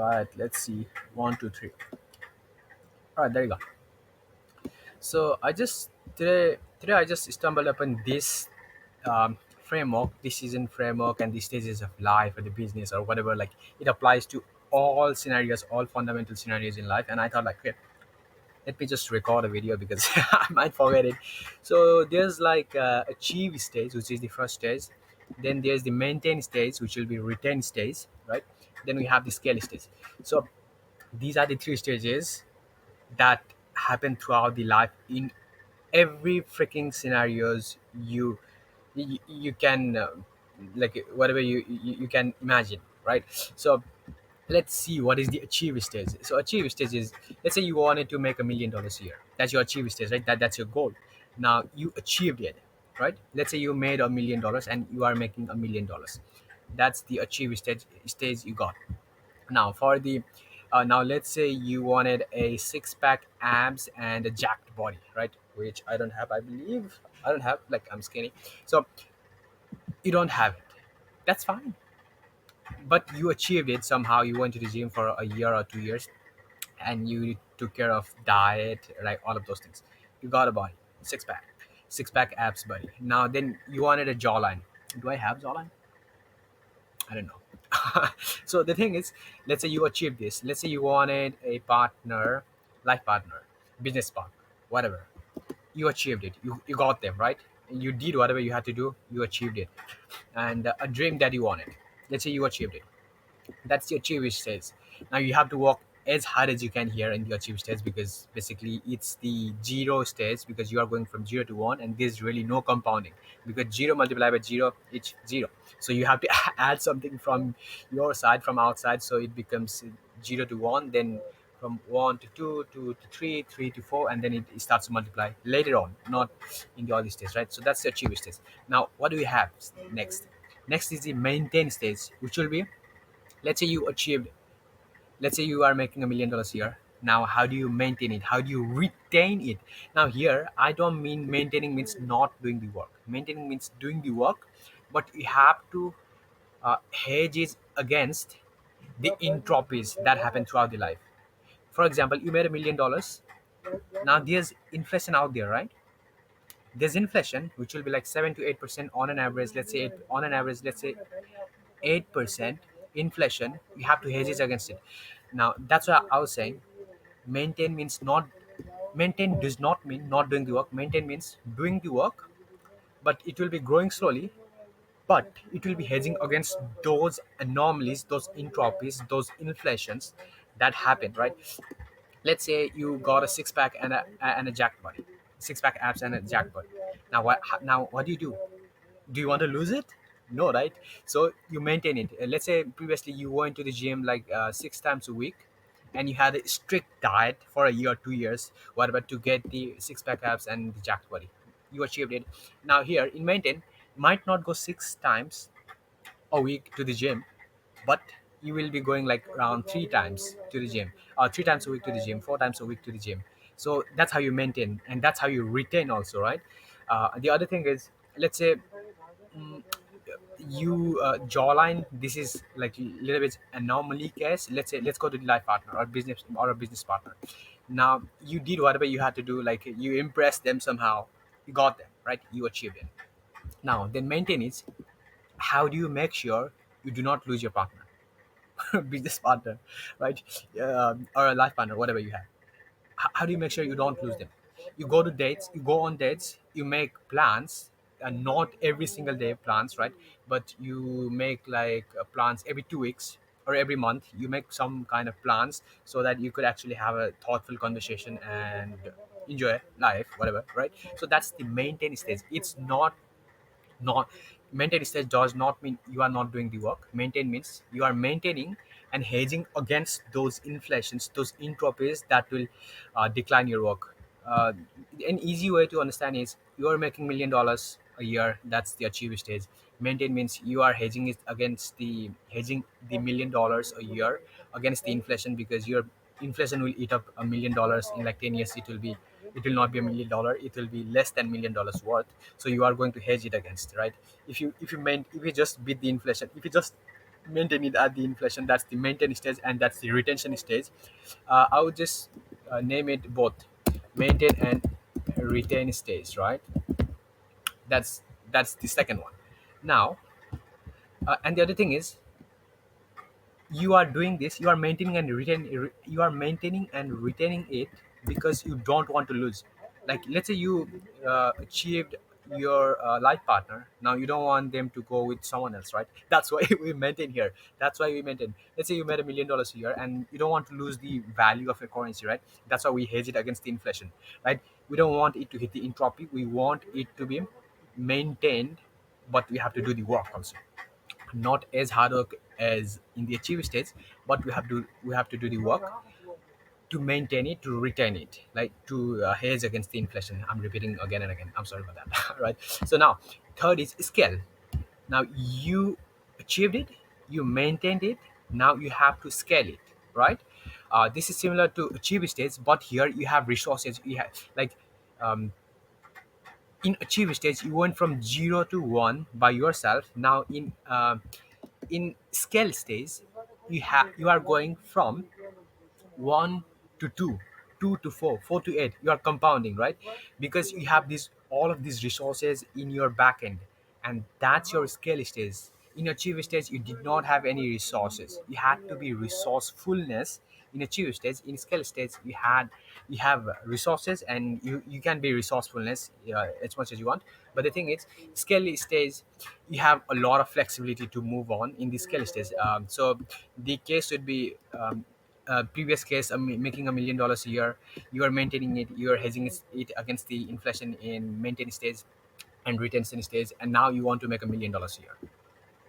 right, let's see. One, two, three. All right, there you go. So today I just stumbled upon this framework, decision framework, and the stages of life or the business or whatever. Like it applies to all scenarios, all fundamental scenarios in life. And I thought, like, hey, let me just record a video because I might forget it. So there's like achieve stage, which is the first stage. Then there's the maintain stage, which will be retain stage, right? Then we have the scale stage. So these are the three stages that happen throughout the life in every freaking scenarios you can like whatever you can imagine, right? So let's see what is the achieve stage. So achieve stage is, let's say you wanted to make $1 million a year. That's your achieve stage, right? That's your goal. Now you achieved it, right? Let's say you made $1 million and you are making $1 million. That's the achieve stage you got. Now for the now let's say you wanted a six-pack abs and a jacked body, right? Which I don't have, I believe. I don't have, like, I'm skinny. So you don't have it. That's fine. But you achieved it somehow. You went to the gym for a year or 2 years and you took care of diet, like all of those things. You got a body, six pack abs body. Now then you wanted a jawline. Do I have jawline? I don't know. So the thing is, let's say you achieved this. Let's say you wanted a partner, life partner, business partner, whatever. You achieved it. You got them, right? You did whatever you had to do. You achieved it. And a dream that you wanted. Let's say you achieved it. That's the achieve stage. Now you have to work as hard as you can here in the achieve stage, because basically it's the zero stage, because you are going from 0 to 1 and there's really no compounding, because 0 multiplied by 0 it's 0. So you have to add something from your side, from outside, so it becomes 0 to 1, then from 1 to 2, 2 to 3, 3 to 4, and then it starts to multiply later on, not in the early stage, right? So that's the achieve stage. Now what do we have next? Next is the maintain stage, which will be, let's say you achieved, let's say you are making $1 million a year. Now how do you maintain it? How do you retain it? Now here I don't mean maintaining means not doing the work. Maintaining means doing the work, but you have to hedge it against the entropies that happen throughout the life. For example, you made $1 million. Now there's inflation out there, right? There's inflation which will be like 7 to 8% on an average. Let's say on an average, let's say 8% inflation. You have to hedge it against it. Now that's what I was saying. Maintain means not, maintain does not mean not doing the work. Maintain means doing the work, but it will be growing slowly, but it will be hedging against those anomalies, those entropies, those inflations that happen, right? Let's say you got a six-pack and a jack body, six-pack abs and a jack body. Now what do you do? Do you want to lose it? No, right? So you maintain it. Let's say previously you went to the gym like 6 times a week, and you had a strict diet for a year, 2 years, whatever, to get the six-pack abs and the jacked body. You achieved it. Now here in maintain, might not go 6 times a week to the gym, but you will be going like around 3 times to the gym, or 3 times a week to the gym, 4 times a week to the gym. So that's how you maintain, and that's how you retain also, right? The other thing is, let's say you jawline, this is like a little bit anomaly case. Let's say, let's go to the life partner or business, or a business partner. Now you did whatever you had to do, like you impressed them somehow, you got them, right? You achieved it. Now then maintain it. How do you make sure you do not lose your partner? Business partner, right? Or a life partner, whatever you have. How do you make sure you don't lose them? You go to dates, you go on dates, you make plans, and not every single day plans, right? But you make like plans every 2 weeks or every month. You make some kind of plans so that you could actually have a thoughtful conversation and enjoy life, whatever, right? So that's the maintain stage. It's not maintain stage does not mean you are not doing the work. Maintain means you are maintaining and hedging against those inflations, those entropies that will decline your work. An easy way to understand is you are making $1 million a year. That's the achieve stage. Maintain means you are hedging it against the hedging the $1 million a year against the inflation, because your inflation will eat up $1 million in like 10 years. It will not be $1 million, it will be less than $1 million worth. So you are going to hedge it against, right? If you just beat the inflation, if you just maintain it at the inflation. That's the maintain stage, and that's the retention stage. I would just name it both maintain and retain stage, right? That's that's the second one. Now, and the other thing is, you are doing this, you are maintaining and you are maintaining and retaining it because you don't want to lose. Like, let's say you achieved your life partner. Now you don't want them to go with someone else, right? That's why we maintain here. That's why we maintain. Let's say you made $1 million a year and you don't want to lose the value of your currency, right? That's why we hedge it against the inflation, right? We don't want it to hit the entropy. We want it to be maintained, but we have to do the work also, not as hard work as in the achieve stage, but we have to do the work to maintain it, to retain it, like to hedge against the inflation. I'm repeating again and again, I'm sorry for that. Right? So now, third is scale. Now you achieved it, you maintained it, now you have to scale it, right? This is similar to achieve stage, but here you have resources. You have, like, um, in achieve stage you went from 0 to 1 by yourself. Now in scale stage, you are going from 1 to 2, 2 to 4, 4 to 8. You are compounding, right? Because you have these all of these resources in your back end, and that's your scale stage. In achieve stage you did not have any resources, you had to be resourcefulness. In achieve stage, in scale stage, you have resources, and you can be resourcefulness as much as you want. But the thing is, scale stage, you have a lot of flexibility to move on in the scale stage. So the case would be, previous case, making $1 million a year, you are maintaining it, you are hedging it against the inflation in maintain stage and retention stage, and now you want to make $1 million a year,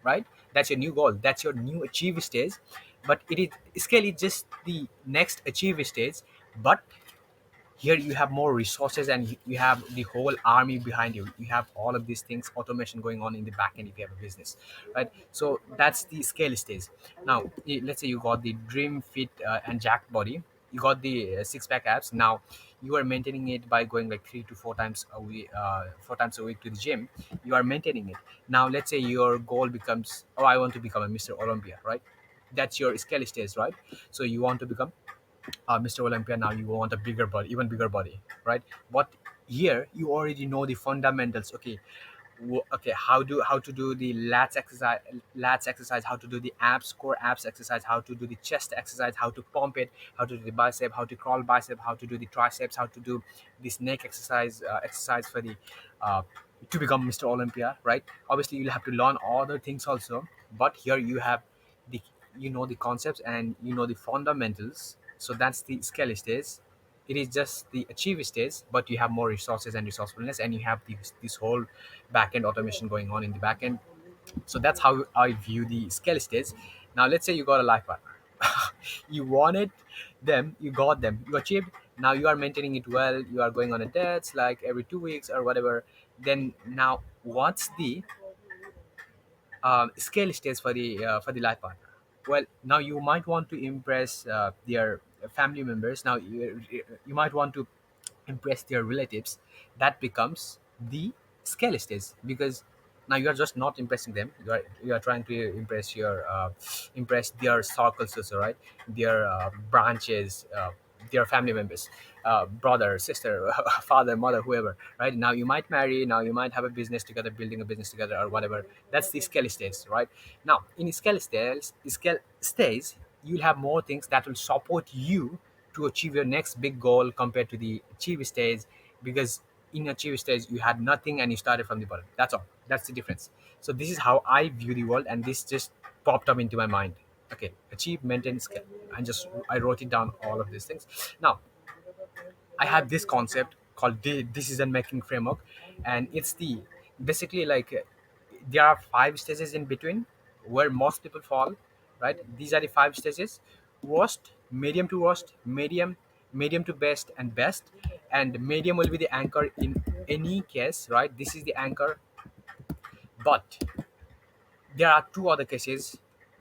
right? That's your new goal, that's your new achieve stage. But it is scale is just the next achieve stage. But here you have more resources, and you have the whole army behind you. You have all of these things, automation going on in the back end if you have a business, right? So that's the scale stage. Now, let's say you got the dream fit and jacked body, you got the six pack abs. Now you are maintaining it by going like 3 to 4 times a week, 4 times a week to the gym. You are maintaining it. Now let's say your goal becomes, oh, I want to become a Mr. Olympia, right? That's your scale stage, right? So you want to become Mr. Olympia. Now you want a bigger body, even bigger body, right? But here you already know the fundamentals. Okay, okay, how to do the lats exercise, how to do the abs, core abs exercise, how to do the chest exercise, how to pump it, how to do the bicep, how to crawl bicep, how to do the triceps, how to do this neck exercise for the uh, to become Mr. Olympia, right? Obviously you'll have to learn other things also, but here you have the, you know, the concepts and you know the fundamentals. So that's the scale stage. It is just the achieve stage, but you have more resources and resourcefulness, and you have this whole backend automation going on in the backend. So that's how I view the scale stage. Now let's say you got a life partner. You wanted them, you got them, you achieved. Now you are maintaining it well, you are going on a dates like every 2 weeks or whatever. Then now what's the scale stage for the life partner? Well, now you might want to impress their family members. Now you might want to impress their relatives. That becomes the scale stage, because now you are just not impressing them, you are trying to impress their circles also, right? Their branches, their family members, brother, sister, father, mother, whoever, right? Now you might marry, now you might have a business together, building a business together or whatever. That's the scale stage, right? Now in scale stage you'll have more things that will support you to achieve your next big goal compared to the achieve stage. Because in achieve stage you had nothing and you started from the bottom. That's all, that's the difference. So this is how I view the world, and this just popped up into my mind. Okay, achieve, maintain, scale. And just I wrote it down, all of these things. Now I have this concept called the decision making framework, and it's the basically like there are 5 stages in between where most people fall, right? These are the 5 stages: worst, medium to worst, medium to best, and best. And medium will be the anchor in any case, right? This is the anchor. But there are two other cases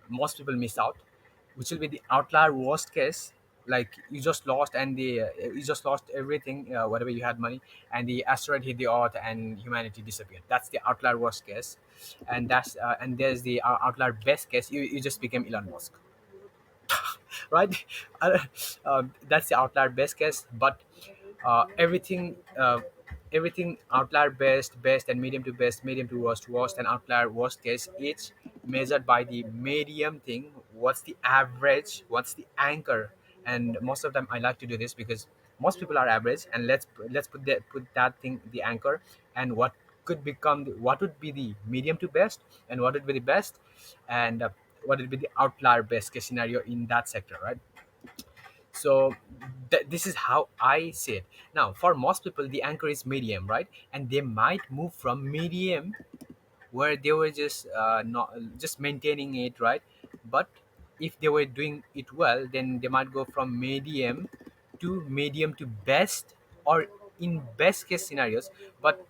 most people miss out, which will be the outlier worst case like you just lost, and the you just lost everything, whatever you had money, and the asteroid hit the earth and humanity disappeared. That's the outlier worst case. And there's the outlier best case. You just became Elon Musk, right? Uh, that's the outlier best case. But everything, everything outlier best and medium to best, medium to worst and outlier worst case, each measured by the medium thing. What's the average, what's the anchor? And most of the time I like to do this because most people are average, and let's put that thing the anchor. And what could become what would be the medium to best, and what would be the best, and what would be the outlier best case scenario in that sector, right? So this is how I see it. Now for most people the anchor is medium, right? And they might move from medium, where they were just not just maintaining it, right? But if they were doing it well, then they might go from medium to best, or in best case scenarios. But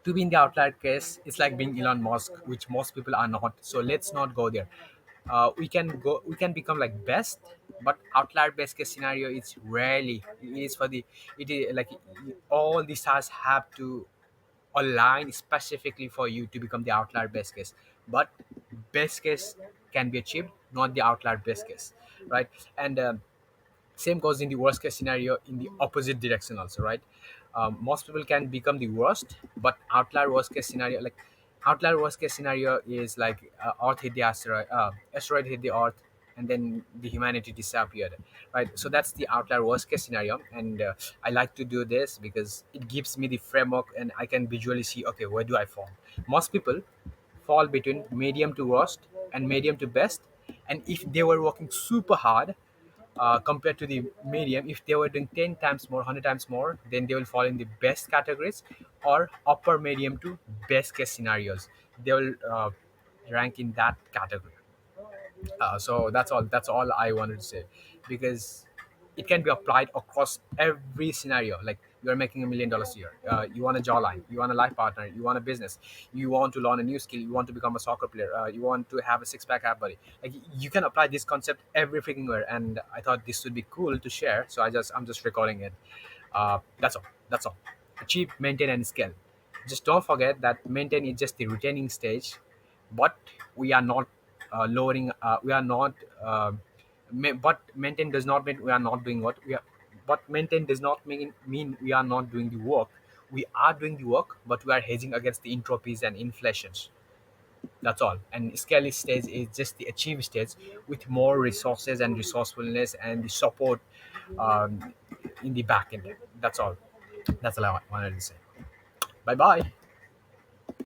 to be in the outlier case, it's like being Elon Musk, which most people are not. So let's not go there. We can become like best, but outlier best case scenario is rarely. It is for the, it is like all the stars have to align specifically for you to become the outlier best case. But best case can be achieved, not the outlier best case, right? And same goes in the worst case scenario in the opposite direction also, right? Most people can become the worst, but outlier worst case scenario, like outlier worst case scenario is like earth hit the asteroid, asteroid hit the earth, and then the humanity disappeared, right? So that's the outlier worst case scenario. And I like to do this because it gives me the framework, and I can visually see, okay, where do I fall? Most people fall between medium to worst and medium to best. And if they were working super hard, compared to the medium, if they were doing 10 times more, 100 times more, then they will fall in the best categories, or upper medium to best case scenarios. They will rank in that category. So that's all I wanted to say, because it can be applied across every scenario. Like you're making $1 million a year, you want a jawline, you want a life partner, you want a business, you want to learn a new skill, you want to become a soccer player, you want to have a six-pack ab body. Like you can apply this concept every freaking where. And I thought this would be cool to share, so I'm just recording it. That's all. Achieve, maintain, and scale. Just don't forget that maintain is just the retaining stage, but we are not lowering. We are not. But maintain does not mean we are not doing what we are. But maintain does not mean we are not doing the work. We are doing the work, but we are hedging against the entropies and inflations. That's all. And scale stage is just the achieve stage with more resources and resourcefulness and the support in the back end. That's all. That's all I wanted to say. Bye bye.